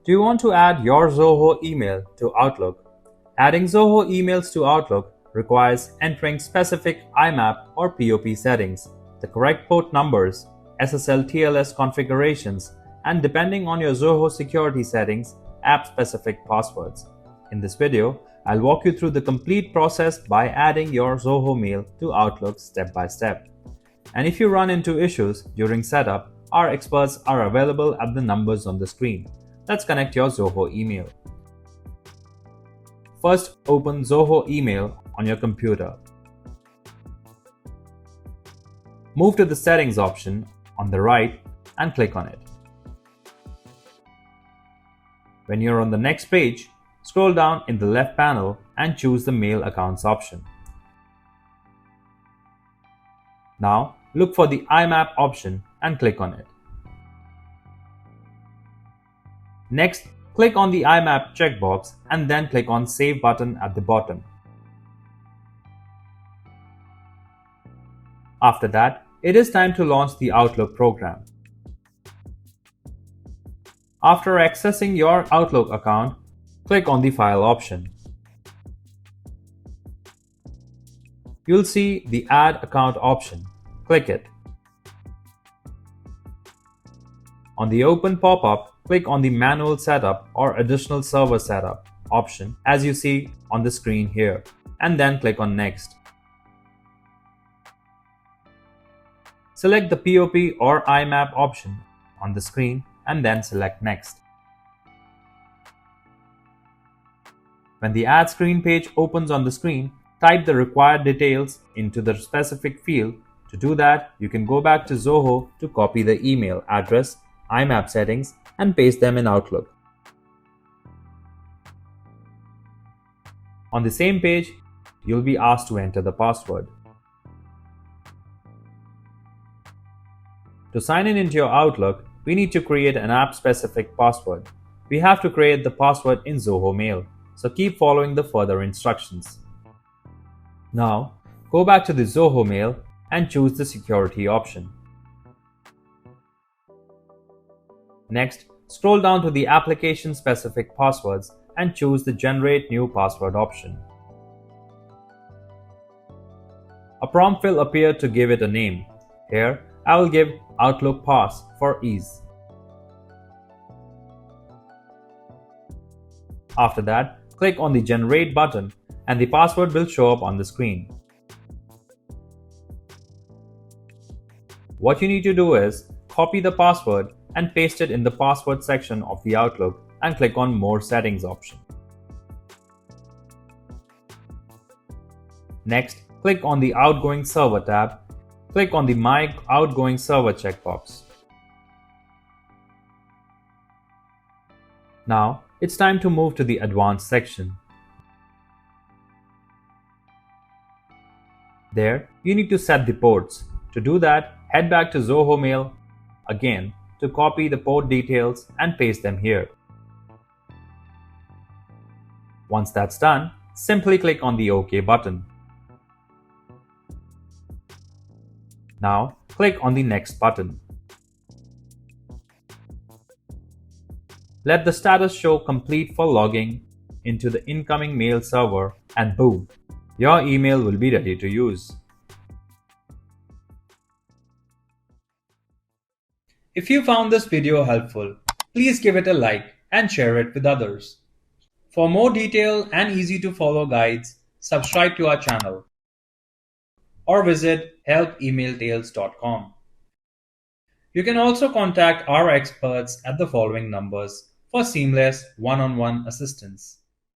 Do you want to add your Zoho email to Outlook? Adding Zoho emails to Outlook requires entering specific IMAP or POP settings, the correct port numbers, SSL/TLS configurations, and depending on your Zoho security settings, app-specific passwords. In this video, I'll walk you through the complete process by adding your Zoho mail to Outlook step by step. And if you run into issues during setup, our experts are available at the numbers on the screen. Let's connect your Zoho email. First, open Zoho email on your computer. Move to the settings option on the right and click on it. When you're on the next page, scroll down in the left panel and choose the Mail Accounts option. Now, look for the IMAP option and click on it. Next, click on the IMAP checkbox and then click on Save button at the bottom. After that, it is time to launch the Outlook program. After accessing your Outlook account, click on the File option. You'll see the Add Account option. Click it. On the Open pop-up, click on the Manual Setup or Additional Server Setup option as you see on the screen here, and then click on Next. Select the POP or IMAP option on the screen and then select Next. When the Add Screen page opens on the screen, type the required details into the specific field. To do that, you can go back to Zoho to copy the email address, IMAP settings, and paste them in Outlook. On the same page, you'll be asked to enter the password. To sign in into your Outlook, we need to create an app-specific password. We have to create the password in Zoho Mail, so keep following the further instructions. Now, go back to the Zoho Mail and choose the security option. Next, scroll down to the application-specific passwords and choose the Generate New Password option. A prompt will appear to give it a name. Here, I will give Outlook Pass for ease. After that, click on the Generate button and the password will show up on the screen. What you need to do is copy the password and paste it in the password section of the Outlook and click on More Settings option. Next, click on the Outgoing Server tab. Click on the My Outgoing Server checkbox. Now, it's time to move to the Advanced section. There, you need to set the ports. To do that, head back to Zoho Mail again to copy the port details and paste them here. Once that's done, simply click on the OK button. Now, click on the Next button. Let the status show complete for logging into the incoming mail server and boom, your email will be ready to use. If you found this video helpful, please give it a like and share it with others. For more detailed and easy to follow guides, subscribe to our channel or visit helpemailtales.com. You can also contact our experts at the following numbers for seamless one-on-one assistance.